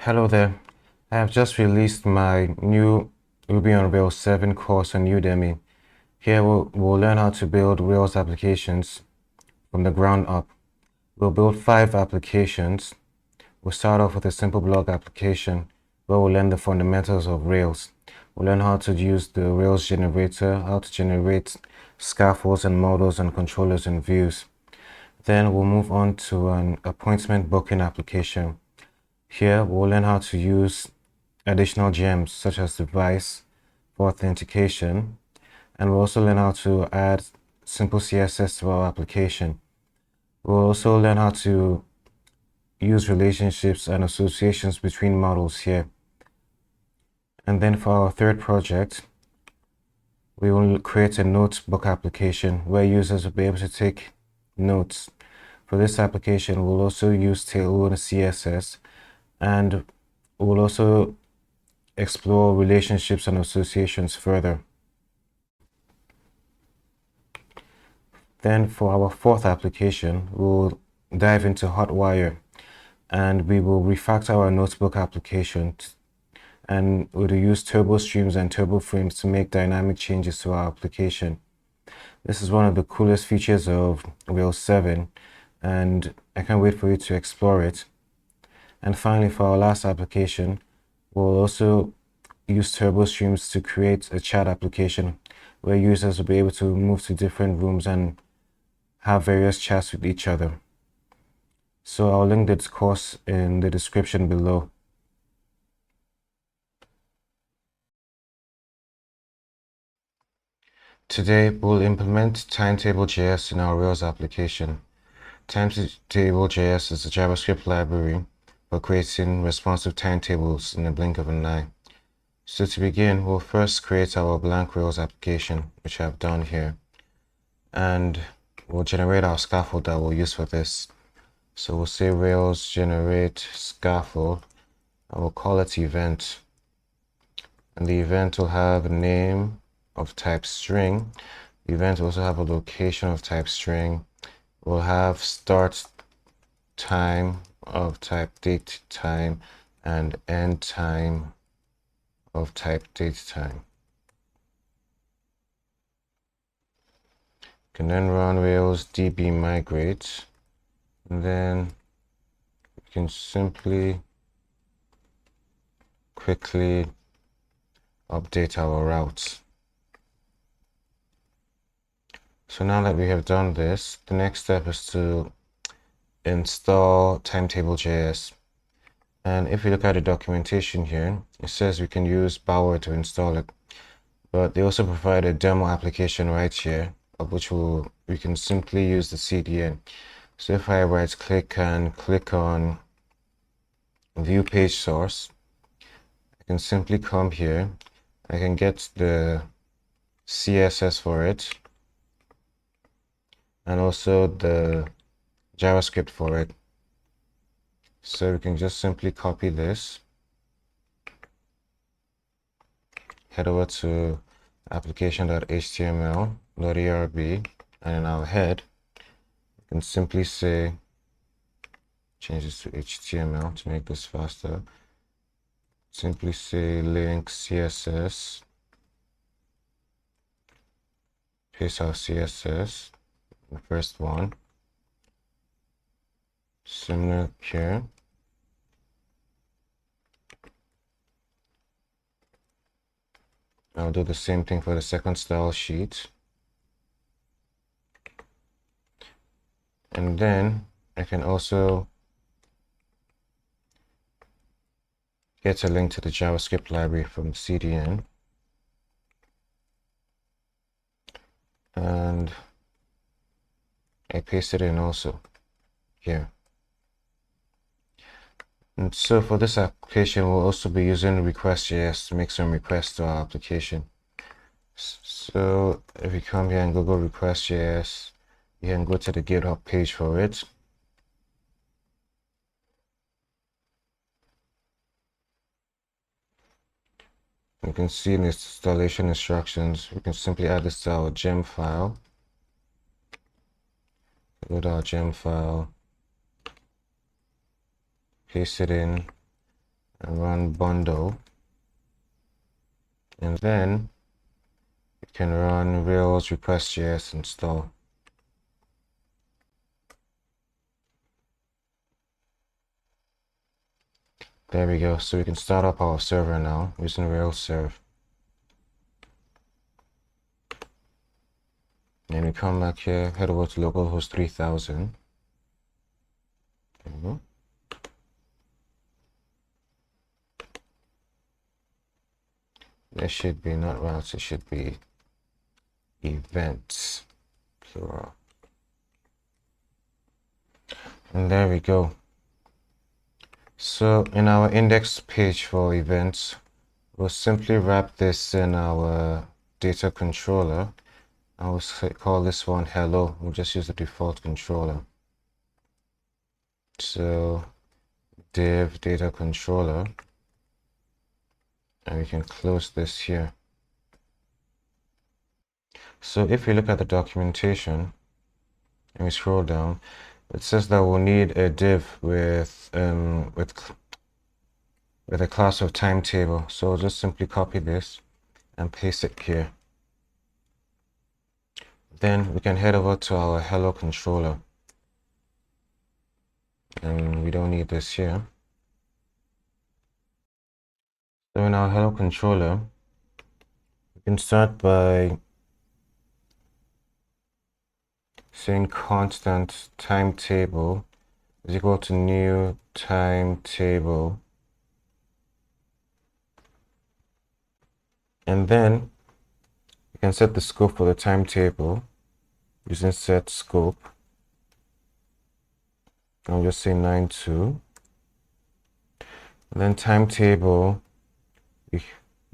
Hello there. I have just released my new Ruby on Rails 7 course on Udemy. Here we'll learn how to build Rails applications from the ground up. We'll build 5 applications. We'll start off with a simple blog application where we'll learn the fundamentals of Rails. We'll learn how to use the Rails generator, how to generate scaffolds and models and controllers and views. Then we'll move on to an appointment booking application. Here, we'll learn how to use additional gems such as device for authentication, and we'll also learn how to add simple CSS to our application. We'll also learn how to use relationships and associations between models here. And then for our third project, we will create a notebook application where users will be able to take notes. For this application, we'll also use tailwind CSS, and we'll also explore relationships and associations further. Then for our fourth application, we'll dive into Hotwire, and we will refactor our notebook application and we'll use turbo streams and turbo frames to make dynamic changes to our application. This is one of the coolest features of Rails 7, and I can't wait for you to explore it. And finally, for our last application, we'll also use turbo streams to create a chat application where users will be able to move to different rooms and have various chats with each other. So I'll link this course in the description below. Today, we'll implement TimetableJs in our Rails application. TimetableJs is a JavaScript library for creating responsive timetables in the blink of an eye. So to begin, we'll first create our blank Rails application, which I've done here. And we'll generate our scaffold that we'll use for this. So we'll say Rails generate scaffold, and we'll call it event. And the event will have a name of type string. The event will also have a location of type string. We'll have start time of type date time and end time of type date time. You can then run Rails db migrate, and then you can simply quickly update our routes. So now that we have done this, the next step is to install TimetableJS. And if you look at the documentation here, it says we can use Bower to install it. But they also provide a demo application right here, of which we can simply use the CDN. So if I right click and click on view page source, I can simply come here. I can get the CSS for it, and also the JavaScript for it. So we can just simply copy this, head over to application.html.erb, and in our head, you can simply say, change this to HTML to make this faster. Simply say link CSS, paste our CSS, the first one. Similar here. I'll do the same thing for the second style sheet. And then I can also get a link to the JavaScript library from CDN. And I paste it in also here. And so for this application, we'll also be using request.js to make some requests to our application. So if you come here and Google request.js, you can go to the GitHub page for it. You can see in the installation instructions, we can simply add this to our gem file. Go to our gem file, paste it in, and run bundle, and then you can run Rails request.js install. There we go. So we can start up our server now using Rails serve. And we come back here, head over to localhost 3000. There we go. There should be not routes, it should be events, plural. And there we go. So in our index page for events, we'll simply wrap this in our data controller. I will call this one hello. We'll just use the default controller. So div data controller, and we can close this here. So if we look at the documentation and we scroll down, it says that we'll need a div with a class of timetable. So we'll just simply copy this and paste it here. Then we can head over to our hello controller, and we don't need this here. So in our hello controller, we can start by saying constant timetable is equal to new timetable, and then you can set the scope for the timetable using set scope. I'll just say 9.2. And then timetable, we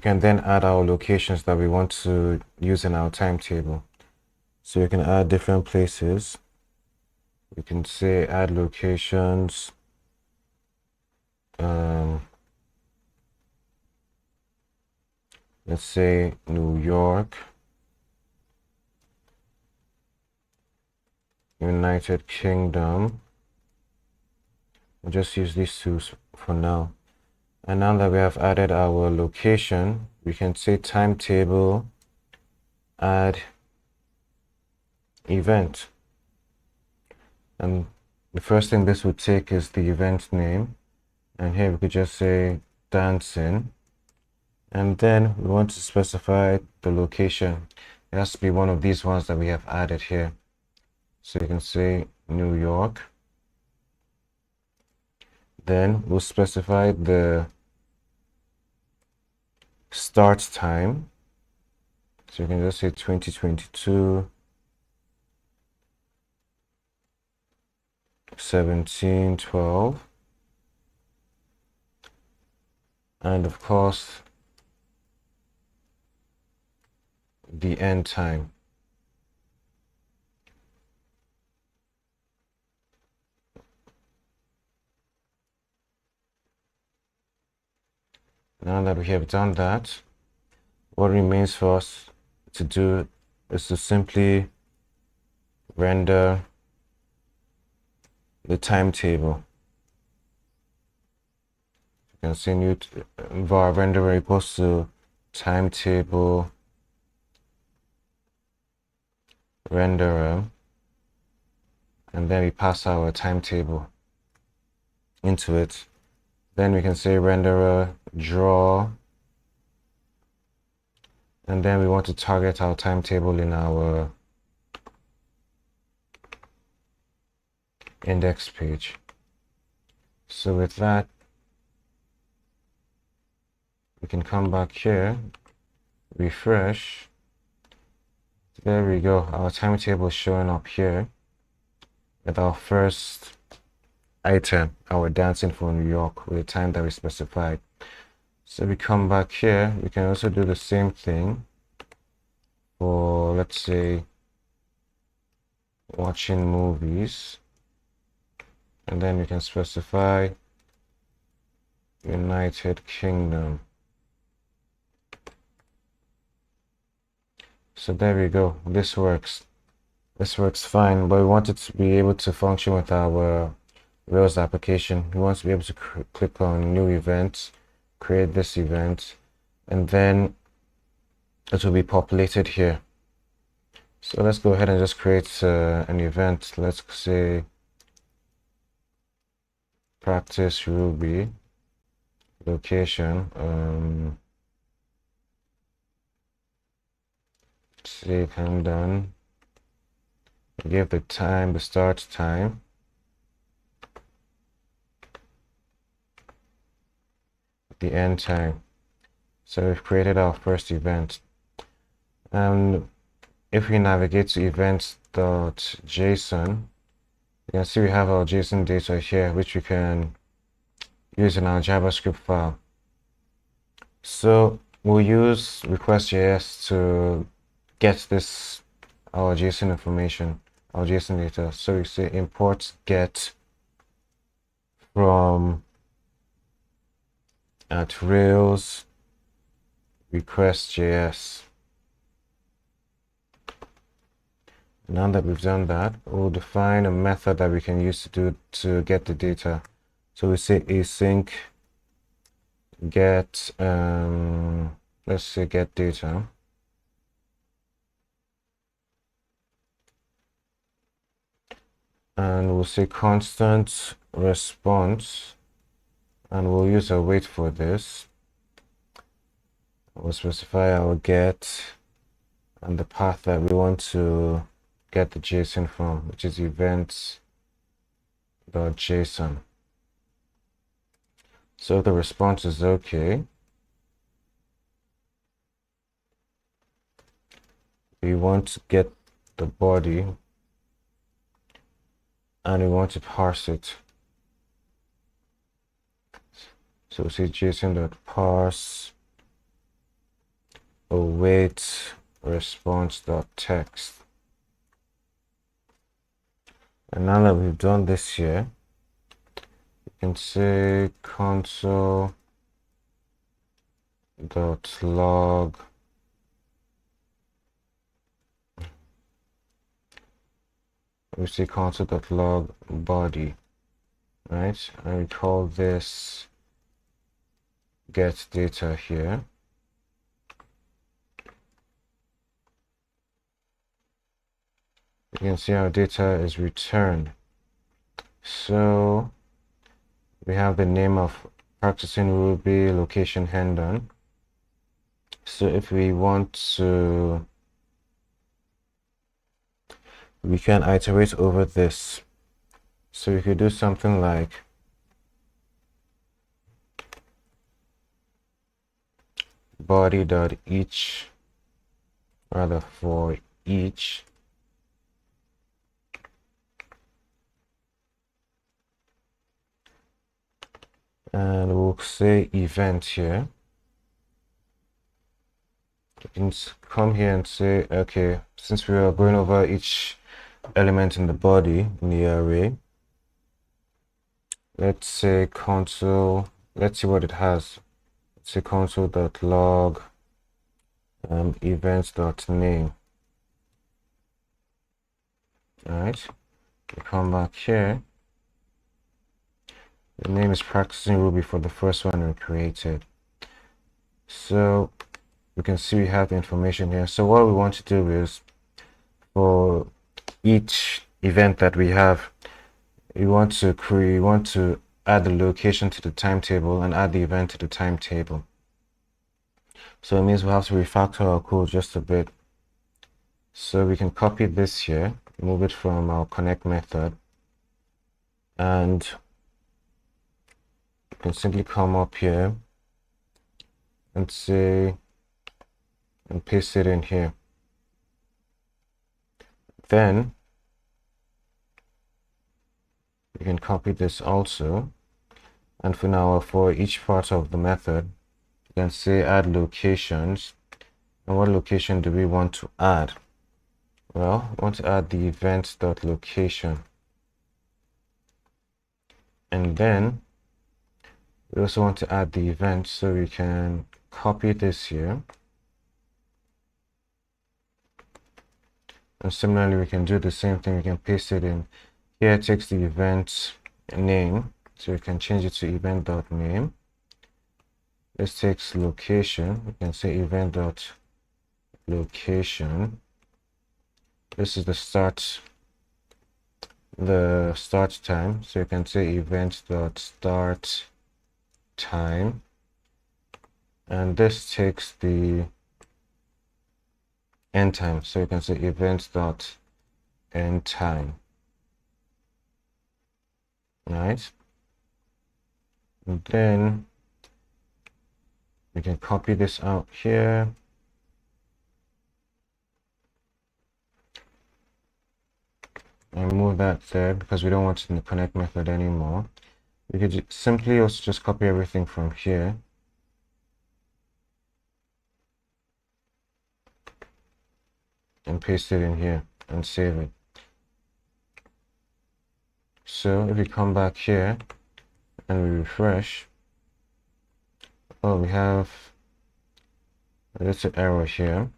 can then add our locations that we want to use in our timetable. So you can add different places. You can say add locations. Let's say New York, United Kingdom. We'll just use these two for now. And now that we have added our location, we can say timetable add event. And the first thing this would take is the event name. And here we could just say dancing. And then we want to specify the location. It has to be one of these ones that we have added here. So you can say New York. Then we'll specify the start time. So you can just say 2022, 17:12. And of course, the end time. Now that we have done that, what remains for us to do is to simply render the timetable. You can see new var renderer equals to timetable renderer, and then we pass our timetable into it. Then we can say renderer draw, and then we want to target our timetable in our index page. So with that, we can come back here, refresh. There we go. Our timetable is showing up here with our first item, our dancing for New York, with the time that we specified. So we come back here. We can also do the same thing for, let's say, watching movies. And then we can specify United Kingdom. So there we go. This works. This works fine, but we want it to be able to function with our Rails application, we want to be able to click on new event, create this event, and then it will be populated here. So let's go ahead and just create an event. Let's say practice Ruby location. Say done. Give the time, the start time. The end time. So we've created our first event. And if we navigate to events.json, you can see we have our JSON data here, which we can use in our JavaScript file. So we'll use request.js to get this, our JSON information, our JSON data. So we say import get from at Rails request.js. Now that we've done that, we'll define a method that we can use to get the data. So we say async get, let's say get data. And we'll say constant response, and we'll use a wait for this. We'll specify our get and the path that we want to get the JSON from, which is events.json. So the response is okay. We want to get the body and we want to parse it. So we say json.parse await response.text. And now that we've done this here, you can say console.log we say console.log body, right? And we call this get data here. You can see our data is returned. So we have the name of practicing Ruby location Hendon. So if we want to, we can iterate over this. So we could do something like body.each, rather for each. And we'll say event here. You can come here and say, okay, since we are going over each element in the body in the array, let's say console, let's see what it has. Let's say console.log events.name. All right, we come back here. The name is practicing Ruby for the first one we created. So we can see we have the information here. So what we want to do is, for each event that we have, we want to add the location to the timetable and add the event to the timetable. So it means we have to refactor our code just a bit. So we can copy this here, move it from our connect method, and you can simply come up here and say, and paste it in here. Then you can copy this also, and for each part of the method, you can say add locations. And what location do we want to add? Well, we want to add the event.location. And then we also want to add the event, so we can copy this here. And similarly, we can do the same thing. We can paste it in here. It takes the event name, so you can change it to event.name. This takes location, you can say event.location. This is the start time, so you can say event.start time, and this takes the end time, so you can say event.end time. Right, and then we can copy this out here. And move that there because we don't want it in the connect method anymore. We could simply also just copy everything from here and paste it in here and save it. So if we come back here and we refresh, oh, we have a little error here.